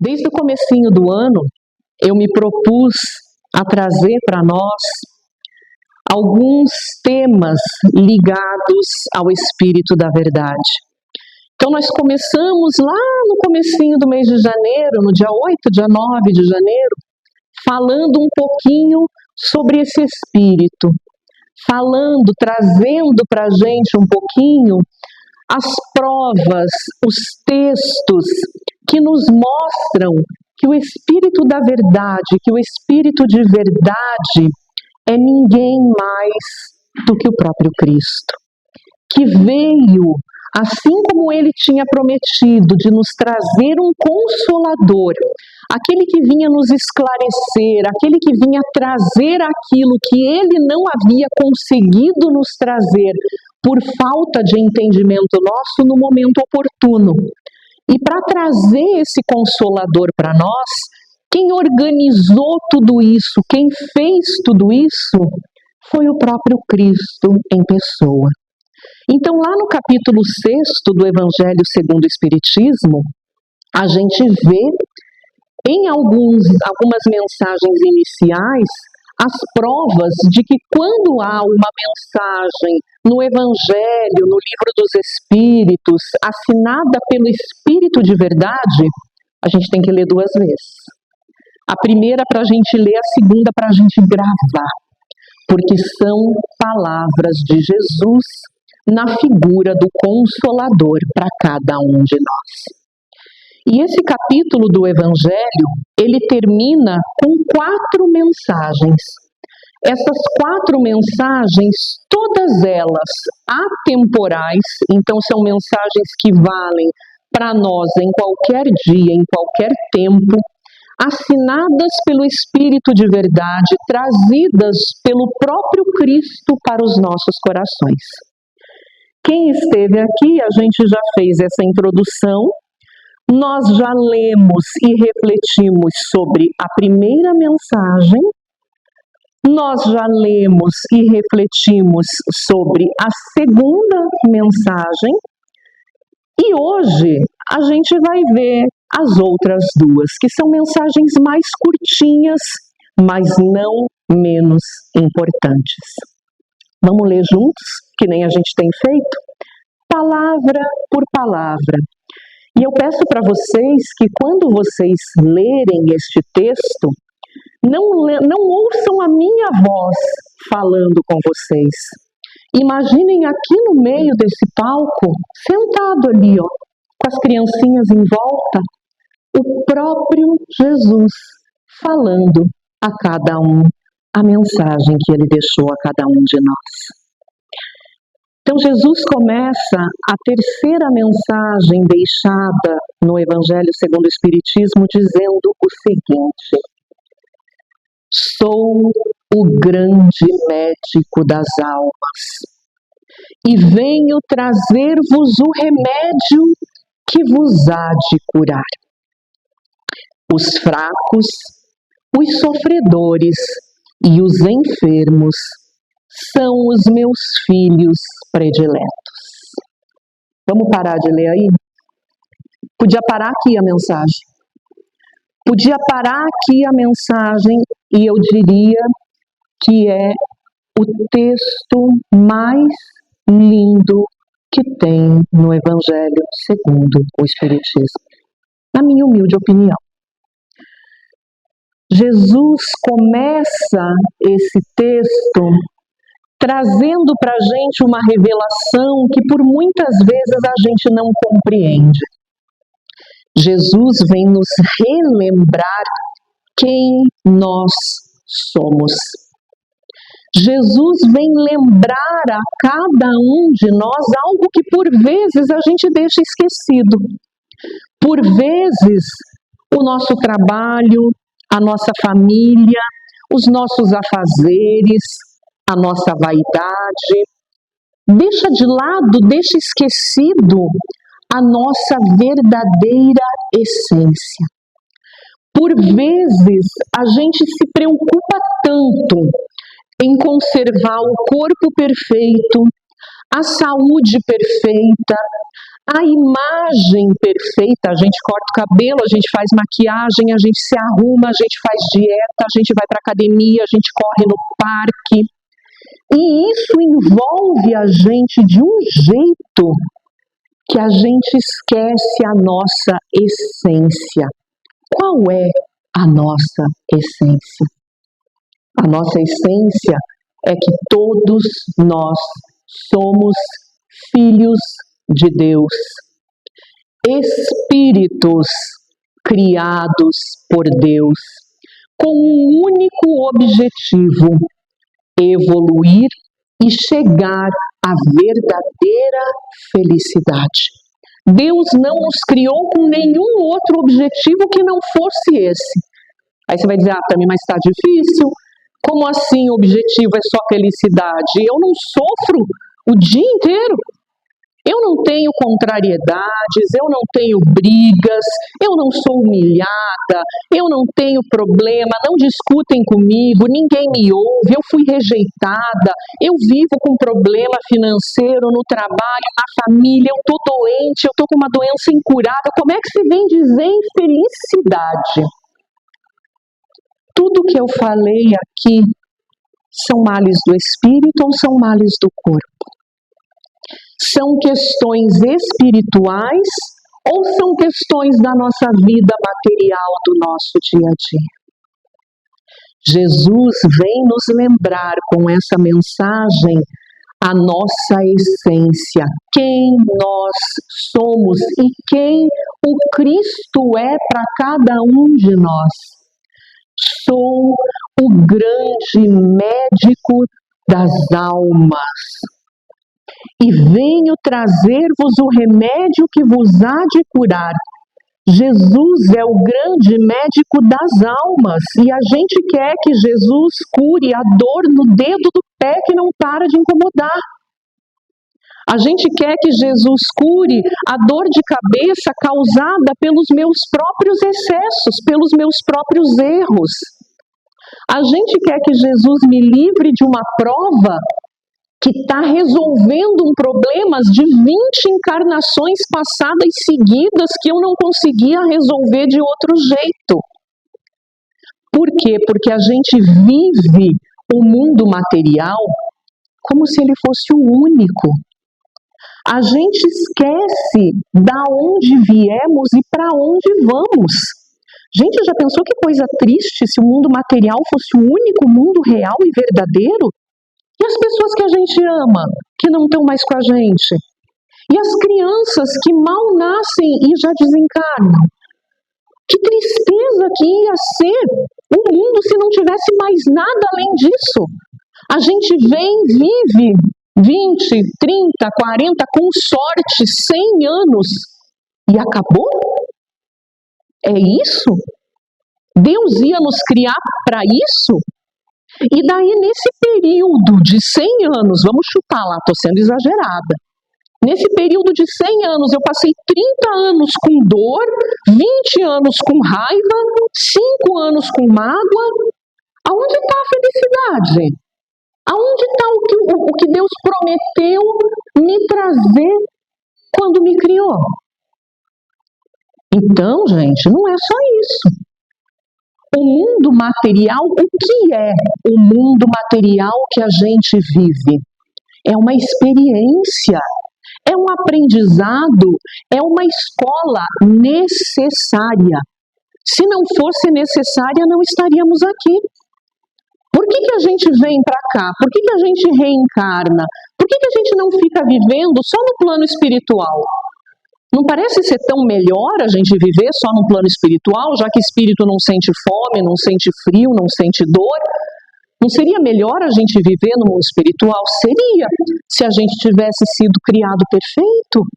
Desde o comecinho do ano, eu me propus a trazer para nós alguns temas ligados ao Espírito da Verdade. Então nós começamos lá no comecinho do mês de janeiro, no dia 8, dia 9 de janeiro, falando um pouquinho sobre esse Espírito, trazendo para a gente um pouquinho as provas, os textos que nos mostram que o Espírito da Verdade, que o Espírito de verdade é ninguém mais do que o próprio Cristo, que veio, assim como ele tinha prometido, de nos trazer um Consolador, aquele que vinha nos esclarecer, aquele que vinha trazer aquilo que ele não havia conseguido nos trazer por falta de entendimento nosso no momento oportuno. E para trazer esse Consolador para nós, quem organizou tudo isso, quem fez tudo isso, foi o próprio Cristo em pessoa. Então, lá no capítulo 6 do Evangelho segundo o Espiritismo, a gente vê em algumas mensagens iniciais as provas de que quando há uma mensagem no Evangelho, no Livro dos Espíritos, assinada pelo Espírito de verdade, a gente tem que ler duas vezes. A primeira para a gente ler, a segunda para a gente gravar, porque são palavras de Jesus na figura do Consolador para cada um de nós. E esse capítulo do Evangelho, ele termina com 4 mensagens. Essas 4 mensagens, todas elas atemporais, então são mensagens que valem para nós em qualquer dia, em qualquer tempo, assinadas pelo Espírito de verdade, trazidas pelo próprio Cristo para os nossos corações. Quem esteve aqui, a gente já fez essa introdução, nós já lemos e refletimos sobre a primeira mensagem, nós já lemos e refletimos sobre a segunda mensagem, e hoje a gente vai ver as outras duas, que são mensagens mais curtinhas, mas não menos importantes. Vamos ler juntos, que nem a gente tem feito, palavra por palavra. E eu peço para vocês que quando vocês lerem este texto, não ouçam a minha voz falando com vocês. Imaginem aqui no meio desse palco, sentado ali, com as criancinhas em volta, o próprio Jesus falando a cada um a mensagem que ele deixou a cada um de nós. Então Jesus começa a terceira mensagem deixada no Evangelho segundo o Espiritismo dizendo o seguinte: sou o grande médico das almas e venho trazer-vos o remédio que vos há de curar. Os fracos, os sofredores e os enfermos são os meus filhos prediletos. Vamos parar de ler aí? Podia parar aqui a mensagem. Podia parar aqui a mensagem e eu diria que é o texto mais lindo que tem no Evangelho segundo o Espiritismo, na minha humilde opinião. Jesus começa esse texto trazendo para a gente uma revelação que por muitas vezes a gente não compreende. Jesus vem nos relembrar quem nós somos. Jesus vem lembrar a cada um de nós algo que por vezes a gente deixa esquecido. Por vezes, o nosso trabalho, a nossa família, os nossos afazeres, a nossa vaidade, deixa de lado, deixa esquecido a nossa verdadeira essência. Por vezes, a gente se preocupa tanto em conservar o corpo perfeito, a saúde perfeita, a imagem perfeita. A gente corta o cabelo, a gente faz maquiagem, a gente se arruma, a gente faz dieta, a gente vai para academia, a gente corre no parque. E isso envolve a gente de um jeito que a gente esquece a nossa essência. Qual é a nossa essência? A nossa essência é que todos nós somos filhos de Deus, espíritos criados por Deus, com um único objetivo: evoluir e chegar à verdadeira felicidade. Deus não nos criou com nenhum outro objetivo que não fosse esse. Aí você vai dizer, Tami, mas está difícil. Como assim o objetivo é só felicidade? Eu não sofro o dia inteiro. Eu não tenho contrariedades, eu não tenho brigas, eu não sou humilhada, eu não tenho problema, não discutem comigo, ninguém me ouve, eu fui rejeitada, eu vivo com problema financeiro no trabalho, na família, eu estou doente, eu estou com uma doença incurada. Como é que você vem dizer infelicidade? Tudo que eu falei aqui são males do espírito ou são males do corpo? São questões espirituais ou são questões da nossa vida material, do nosso dia a dia? Jesus vem nos lembrar com essa mensagem a nossa essência, quem nós somos e quem o Cristo é para cada um de nós. Sou o grande médico das almas e venho trazer-vos o remédio que vos há de curar. Jesus é o grande médico das almas e a gente quer que Jesus cure a dor no dedo do pé que não para de incomodar. A gente quer que Jesus cure a dor de cabeça causada pelos meus próprios excessos, pelos meus próprios erros. A gente quer que Jesus me livre de uma prova que está resolvendo um problema de 20 encarnações passadas seguidas que eu não conseguia resolver de outro jeito. Por quê? Porque a gente vive o mundo material como se ele fosse o único. A gente esquece da onde viemos e para onde vamos. Gente, já pensou que coisa triste se o mundo material fosse o único mundo real e verdadeiro? E as pessoas que a gente ama, que não estão mais com a gente? E as crianças que mal nascem e já desencarnam? Que tristeza que ia ser o mundo se não tivesse mais nada além disso. A gente vem, vive 20, 30, 40, com sorte, 100 anos e acabou? É isso? Deus ia nos criar para isso? E daí, nesse período de 100 anos, vamos chutar lá, estou sendo exagerada. Nesse período de 100 anos, eu passei 30 anos com dor, 20 anos com raiva, 5 anos com mágoa. Aonde está a felicidade? Aonde está o que Deus prometeu me trazer quando me criou? Então, gente, não é só isso. O mundo material, o que é o mundo material que a gente vive? É uma experiência, é um aprendizado, é uma escola necessária. Se não fosse necessária, não estaríamos aqui. Por que a gente vem para cá? Por que a gente reencarna? Por que a gente não fica vivendo só no plano espiritual? Não parece ser tão melhor a gente viver só no plano espiritual, já que espírito não sente fome, não sente frio, não sente dor? Não seria melhor a gente viver no mundo espiritual? Seria, se a gente tivesse sido criado perfeito.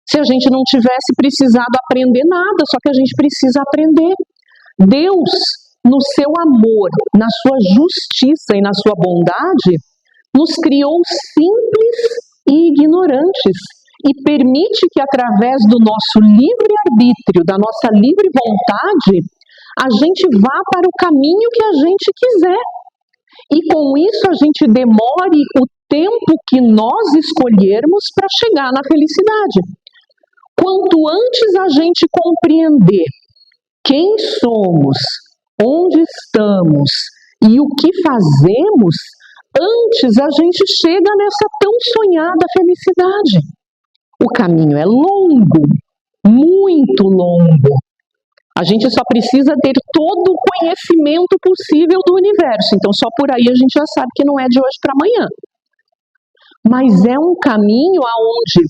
Se a gente não tivesse precisado aprender nada, só que a gente precisa aprender. Deus, no seu amor, na sua justiça e na sua bondade, nos criou simples e ignorantes. E permite que através do nosso livre-arbítrio, da nossa livre vontade, a gente vá para o caminho que a gente quiser. E com isso a gente demore o tempo que nós escolhermos para chegar na felicidade. Quanto antes a gente compreender quem somos, onde estamos e o que fazemos, antes a gente chega nessa tão sonhada felicidade. O caminho é longo, muito longo. A gente só precisa ter todo o conhecimento possível do universo. Então, só por aí a gente já sabe que não é de hoje para amanhã. Mas é um caminho aonde,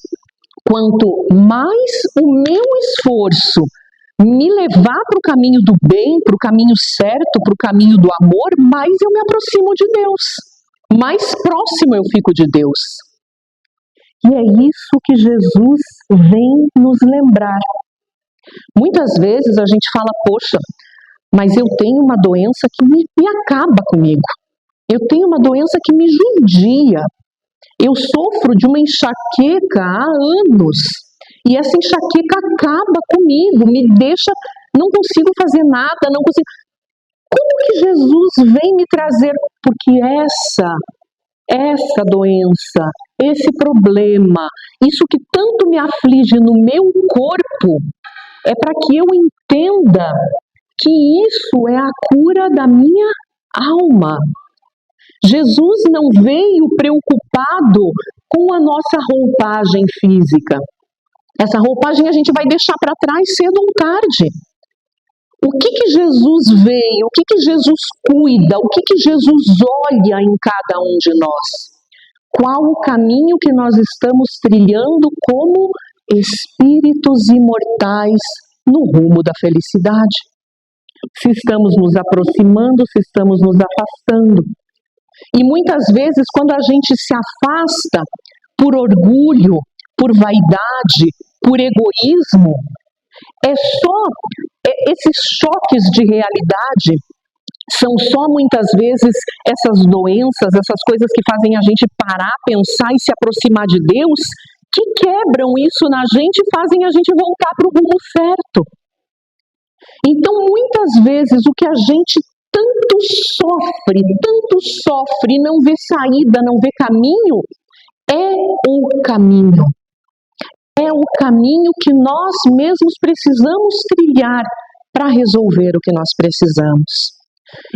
quanto mais o meu esforço me levar para o caminho do bem, para o caminho certo, para o caminho do amor, mais eu me aproximo de Deus. Mais próximo eu fico de Deus. E é isso que Jesus vem nos lembrar. Muitas vezes a gente fala, poxa, mas eu tenho uma doença que me acaba comigo. Eu tenho uma doença que me judia. Eu sofro de uma enxaqueca há anos. E essa enxaqueca acaba comigo, me deixa, não consigo fazer nada, não consigo. Como que Jesus vem me trazer? Porque essa doença, esse problema, isso que tanto me aflige no meu corpo, é para que eu entenda que isso é a cura da minha alma. Jesus não veio preocupado com a nossa roupagem física. Essa roupagem a gente vai deixar para trás cedo ou tarde. O que Jesus veio, o que Jesus cuida, o que Jesus olha em cada um de nós? Qual o caminho que nós estamos trilhando como espíritos imortais no rumo da felicidade? Se estamos nos aproximando, se estamos nos afastando. E muitas vezes, quando a gente se afasta por orgulho, por vaidade, por egoísmo, esses choques de realidade são só muitas vezes essas doenças, essas coisas que fazem a gente parar, pensar e se aproximar de Deus, que quebram isso na gente e fazem a gente voltar para o rumo certo. Então, muitas vezes, o que a gente tanto sofre, não vê saída, não vê caminho, é o caminho. É o caminho que nós mesmos precisamos trilhar para resolver o que nós precisamos.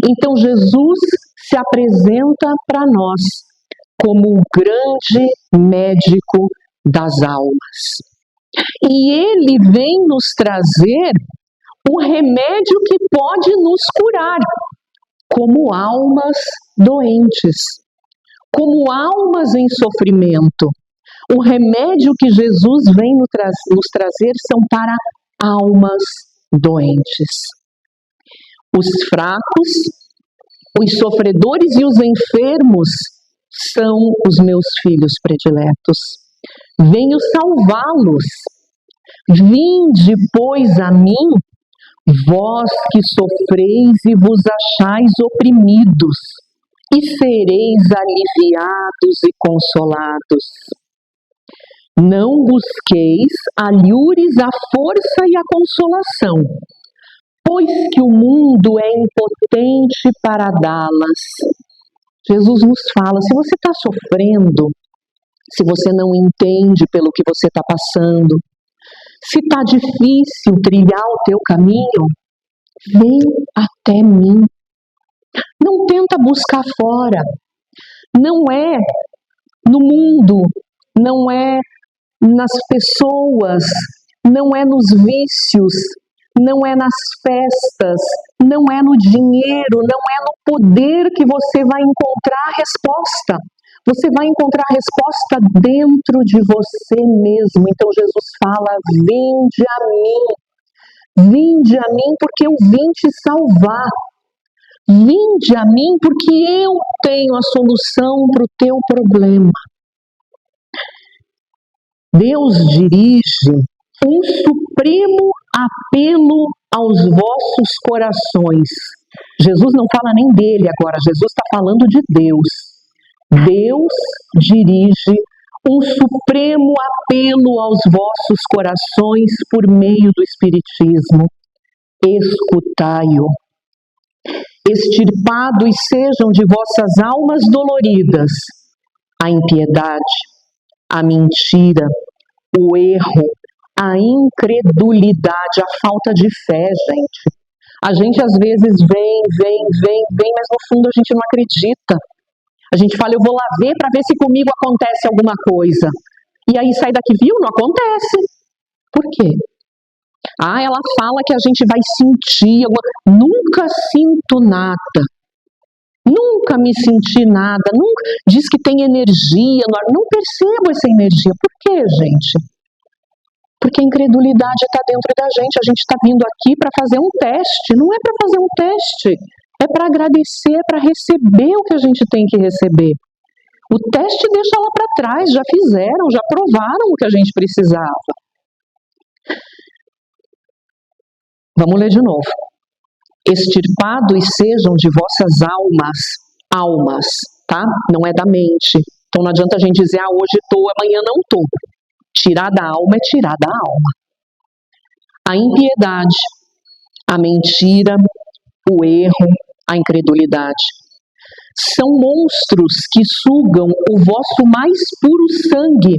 Então, Jesus se apresenta para nós como o grande médico das almas. E ele vem nos trazer o remédio que pode nos curar, como almas doentes, como almas em sofrimento. O remédio que Jesus vem nos trazer são para almas doentes. Os fracos, os sofredores e os enfermos são os meus filhos prediletos. Venho salvá-los. Vinde, pois, a mim, vós que sofreis e vos achais oprimidos, e sereis aliviados e consolados. Não busqueis alhures a força e a consolação, pois que o mundo é impotente para dá-las. Jesus nos fala, se você está sofrendo, se você não entende pelo que você está passando, se está difícil trilhar o teu caminho, vem até mim. Não tenta buscar fora. Não é no mundo, não é nas pessoas, não é nos vícios, não é nas festas, não é no dinheiro, não é no poder que você vai encontrar a resposta. Você vai encontrar a resposta dentro de você mesmo. Então Jesus fala, vinde a mim porque eu vim te salvar. Vinde a mim porque eu tenho a solução para o teu problema. Deus dirige um supremo apelo aos vossos corações. Jesus não fala nem dele agora, Jesus está falando de Deus. Deus dirige um supremo apelo aos vossos corações por meio do Espiritismo. Escutai-o. Extirpados sejam de vossas almas doloridas a impiedade, a mentira, o erro, a incredulidade, a falta de fé, gente. A gente às vezes vem, mas no fundo a gente não acredita. A gente fala, eu vou lá ver para ver se comigo acontece alguma coisa. E aí sai daqui, viu? Não acontece. Por quê? Ela fala que a gente vai sentir. Nunca sinto nada. Nunca me senti nada. Nunca. Diz que tem energia. Não percebo essa energia. Por quê, gente? Porque a incredulidade está dentro da gente. A gente está vindo aqui para fazer um teste. Não é para fazer um teste. É para agradecer, é para receber o que a gente tem que receber. O teste deixa lá para trás. Já fizeram, já provaram o que a gente precisava. Vamos ler de novo. Extirpados sejam de vossas almas, tá? Não é da mente. Então não adianta a gente dizer, hoje estou, amanhã não estou. Tirar da alma é tirar da alma. A impiedade, a mentira, o erro, a incredulidade. São monstros que sugam o vosso mais puro sangue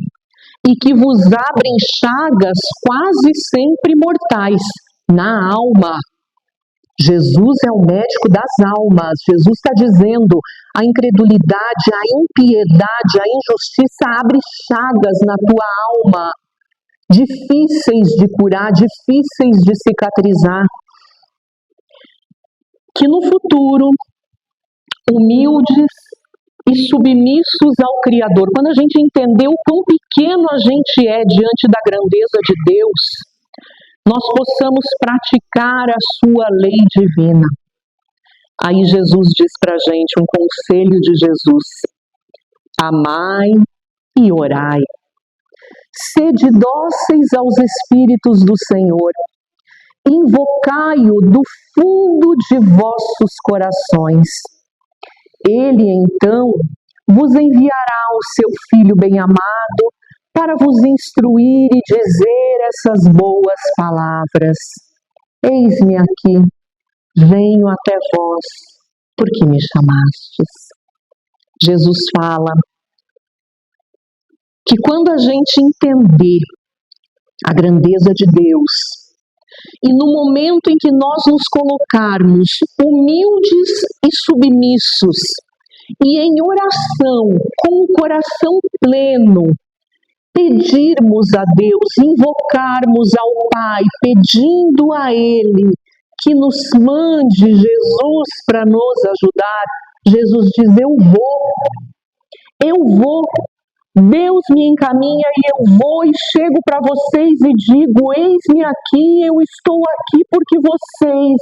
e que vos abrem chagas quase sempre mortais na alma. Jesus é o médico das almas. Jesus está dizendo, a incredulidade, a impiedade, a injustiça abre chagas na tua alma, difíceis de curar, difíceis de cicatrizar, que no futuro, humildes e submissos ao Criador, quando a gente entender o quão pequeno a gente é diante da grandeza de Deus, nós possamos praticar a sua lei divina. Aí Jesus diz para a gente, um conselho de Jesus: amai e orai. Sede dóceis aos Espíritos do Senhor, invocai-o do fundo de vossos corações. Ele, então, vos enviará o seu Filho bem-amado para vos instruir e dizer essas boas palavras. Eis-me aqui, venho até vós, porque me chamastes. Jesus fala que quando a gente entender a grandeza de Deus, e no momento em que nós nos colocarmos humildes e submissos, e em oração, com o coração pleno, pedirmos a Deus, invocarmos ao Pai, pedindo a Ele que nos mande Jesus para nos ajudar, Jesus diz, eu vou. Deus me encaminha e eu vou e chego para vocês e digo, eis-me aqui, eu estou aqui porque vocês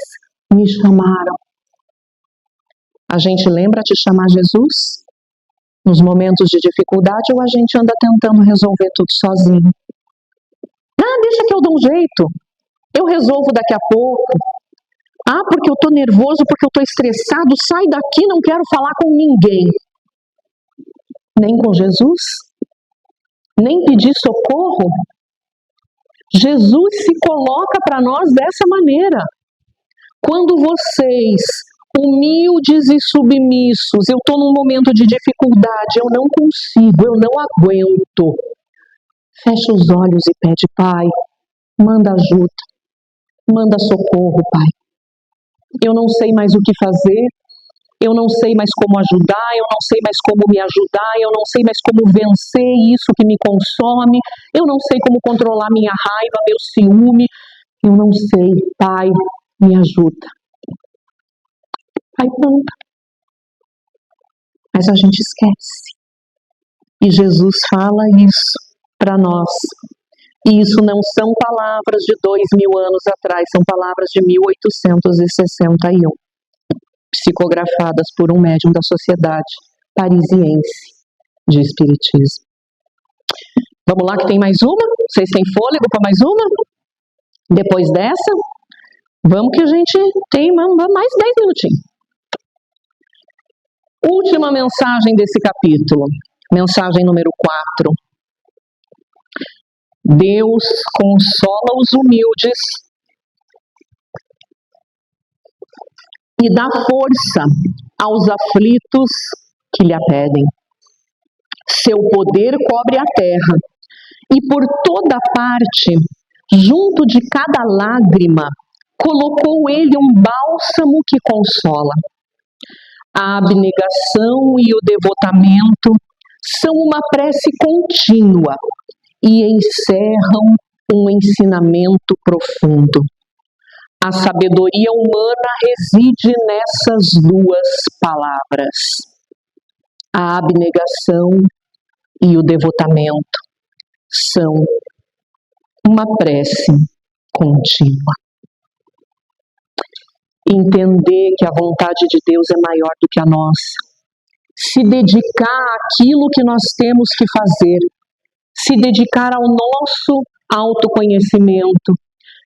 me chamaram. A gente lembra de chamar Jesus nos momentos de dificuldade ou a gente anda tentando resolver tudo sozinho? Deixa que eu dou um jeito, eu resolvo daqui a pouco. Porque eu estou nervoso, porque eu estou estressado, sai daqui, não quero falar com ninguém. Nem com Jesus, nem pedir socorro. Jesus se coloca para nós dessa maneira. Quando vocês, humildes e submissos, eu estou num momento de dificuldade, eu não consigo, eu não aguento. Fecha os olhos e pede, Pai, manda ajuda, manda socorro, Pai. Eu não sei mais o que fazer, eu não sei mais como ajudar, eu não sei mais como me ajudar, eu não sei mais como vencer isso que me consome, eu não sei como controlar minha raiva, meu ciúme, eu não sei, Pai, me ajuda. Pai, manda. Mas a gente esquece. E Jesus fala isso para nós. E isso não são palavras de 2000 anos atrás, são palavras de 1861. Psicografadas por um médium da Sociedade Parisiense de Espiritismo. Vamos lá que tem mais uma? Vocês têm fôlego para mais uma? Depois dessa, vamos que a gente tem mais 10 minutinhos. Última mensagem desse capítulo, mensagem número 4. Deus consola os humildes e dá força aos aflitos que lhe a pedem. Seu poder cobre a terra, e por toda parte, junto de cada lágrima, colocou ele um bálsamo que consola. A abnegação e o devotamento são uma prece contínua e encerram um ensinamento profundo. A sabedoria humana reside nessas duas palavras. A abnegação e o devotamento são uma prece contínua. Entender que a vontade de Deus é maior do que a nossa. Se dedicar àquilo que nós temos que fazer. Se dedicar ao nosso autoconhecimento.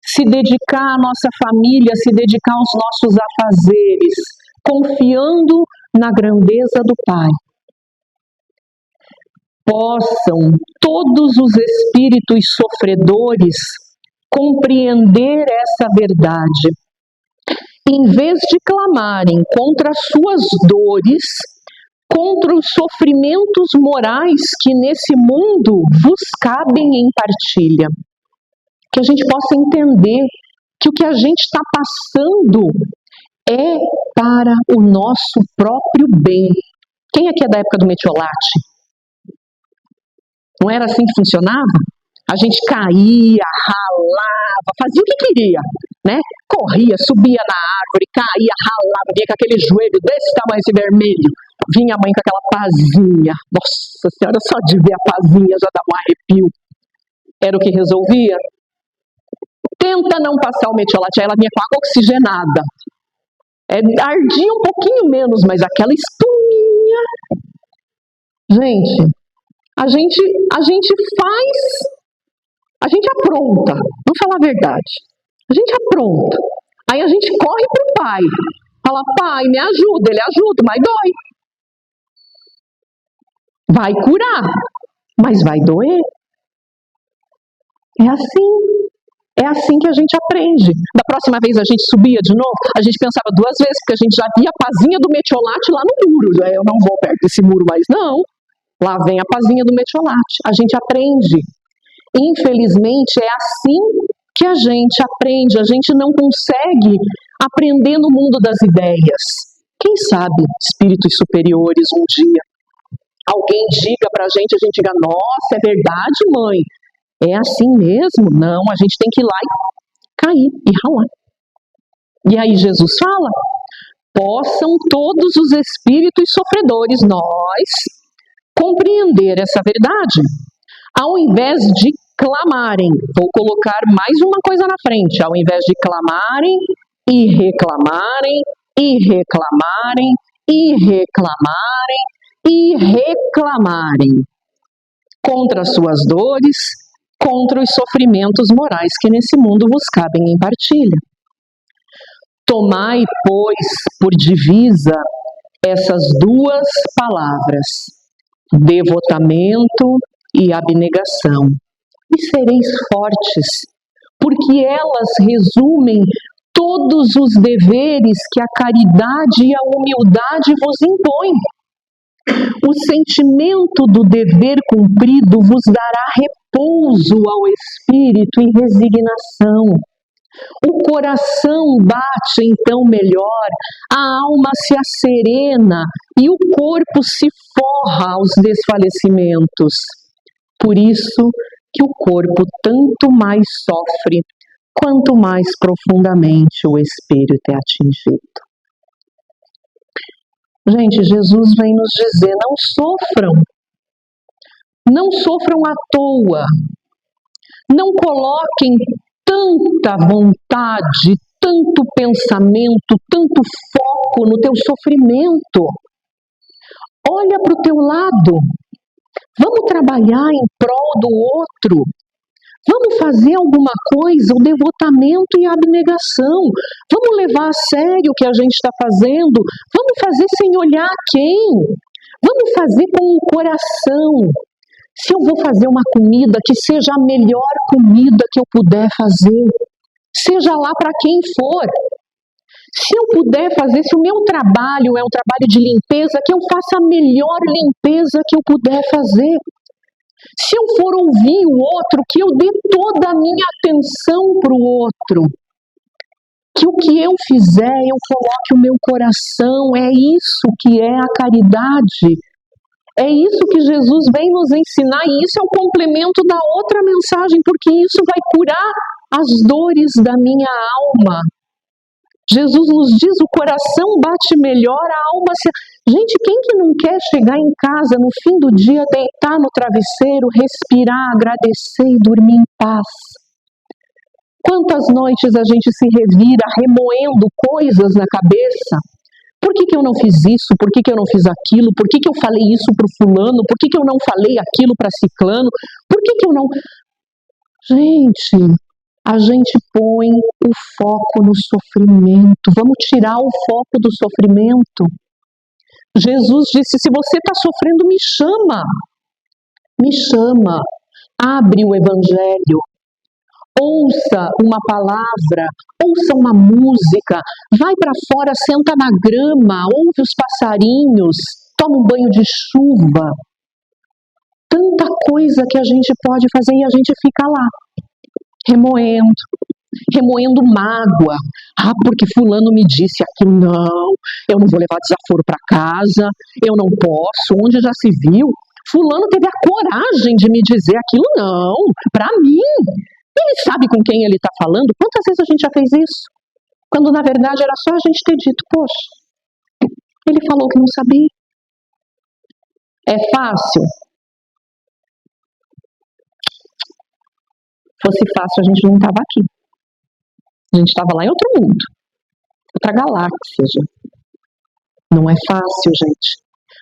Se dedicar à nossa família, se dedicar aos nossos afazeres, confiando na grandeza do Pai. Possam todos os espíritos sofredores compreender essa verdade. Em vez de clamarem contra as suas dores, contra os sofrimentos morais que nesse mundo vos cabem em partilha. Que a gente possa entender que o que a gente está passando é para o nosso próprio bem. Quem aqui é da época do metiolate? Não era assim que funcionava? A gente caía, ralava, fazia o que queria, né? Corria, subia na árvore, caía, ralava, vinha com aquele joelho desse tamanho, esse vermelho. Vinha a mãe com aquela pazinha. Nossa Senhora, só de ver a pazinha já dava um arrepio. Era o que resolvia? Tenta não passar o metiolate, aí ela vinha com água oxigenada. Ardia um pouquinho menos, mas aquela espuminha. Gente, a gente faz, a gente apronta, vamos falar a verdade. A gente apronta. Aí a gente corre pro pai. Fala, pai, me ajuda. Ele ajuda, mas dói. Vai curar, mas vai doer. É assim. É assim que a gente aprende. Da próxima vez a gente subia de novo, a gente pensava duas vezes, porque a gente já via a pazinha do metiolate lá no muro. Eu não vou perto desse muro mais, não. Lá vem a pazinha do metiolate. A gente aprende. Infelizmente, é assim que a gente aprende. A gente não consegue aprender no mundo das ideias. Quem sabe, espíritos superiores, um dia, alguém diga pra gente, a gente diga, nossa, é verdade, mãe? É assim mesmo? Não, a gente tem que ir lá e cair e ralar. E aí Jesus fala, possam todos os espíritos sofredores, nós, compreender essa verdade. Ao invés de clamarem, vou colocar mais uma coisa na frente, ao invés de clamarem e reclamarem, e reclamarem, e reclamarem, e reclamarem contra as suas dores, contra os sofrimentos morais que nesse mundo vos cabem em partilha. Tomai, pois, por divisa essas duas palavras, devotamento e abnegação, e sereis fortes, porque elas resumem todos os deveres que a caridade e a humildade vos impõem. O sentimento do dever cumprido vos dará repouso ao espírito e resignação. O coração bate então melhor, a alma se asserena e o corpo se forra aos desfalecimentos. Por isso que o corpo tanto mais sofre, quanto mais profundamente o espírito é atingido. Gente, Jesus vem nos dizer, não sofram à toa, não coloquem tanta vontade, tanto pensamento, tanto foco no teu sofrimento. Olha para o teu lado, vamos trabalhar em prol do outro. Vamos fazer alguma coisa, o devotamento e a abnegação. Vamos levar a sério o que a gente está fazendo. Vamos fazer sem olhar quem. Vamos fazer com o coração. Se eu vou fazer uma comida, que seja a melhor comida que eu puder fazer. Seja lá para quem for. Se eu puder fazer, se o meu trabalho é um trabalho de limpeza, que eu faça a melhor limpeza que eu puder fazer. Se eu for ouvir o outro, que eu dê toda a minha atenção para o outro. Que o que eu fizer, eu coloque o meu coração. É isso que é a caridade. É isso que Jesus vem nos ensinar, e isso é o complemento da outra mensagem, porque isso vai curar as dores da minha alma. Jesus nos diz, o coração bate melhor, a alma se... Gente, quem que não quer chegar em casa no fim do dia, deitar no travesseiro, respirar, agradecer e dormir em paz? Quantas noites a gente se revira remoendo coisas na cabeça? Por que eu não fiz isso? Por que eu não fiz aquilo? Por que eu falei isso para o fulano? Por que eu não falei aquilo para ciclano? Por que eu não... Gente, a gente põe o foco no sofrimento. Vamos tirar o foco do sofrimento. Jesus disse, se você está sofrendo, me chama. Me chama. Abre o Evangelho. Ouça uma palavra, ouça uma música, vai para fora, senta na grama, ouve os passarinhos, toma um banho de chuva. Tanta coisa que a gente pode fazer e a gente fica lá, remoendo mágoa. Ah, porque fulano me disse aquilo, não, eu não vou levar desaforo para casa, eu não posso, onde já se viu? Fulano teve a coragem de me dizer aquilo, não, para mim. Ele sabe com quem ele está falando? Quantas vezes a gente já fez isso? Quando na verdade era só a gente ter dito, poxa, ele falou que não sabia. É fácil? Se fosse fácil, a gente não estava aqui. A gente estava lá em outro mundo, outra galáxia. Gente. Não é fácil, gente.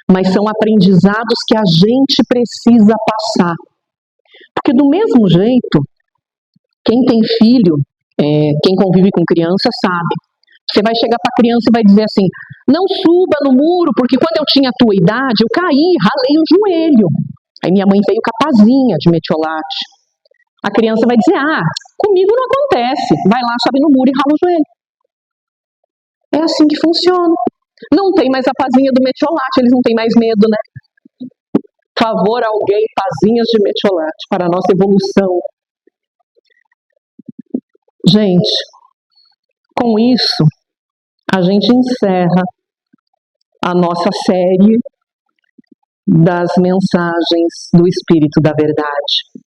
Mas são aprendizados que a gente precisa passar. Porque do mesmo jeito, quem tem filho, quem convive com criança sabe. Você vai chegar para a criança e vai dizer assim, não suba no muro, porque quando eu tinha a tua idade, eu caí, ralei o joelho. Aí minha mãe veio com a pazinha de metiolate. A criança vai dizer, comigo não acontece. Vai lá, sobe no muro e rala o joelho. É assim que funciona. Não tem mais a pazinha do metiolate, eles não têm mais medo, né? Favor a alguém, pazinhas de metiolate, para a nossa evolução. Gente, com isso, a gente encerra a nossa série das mensagens do Espírito da Verdade.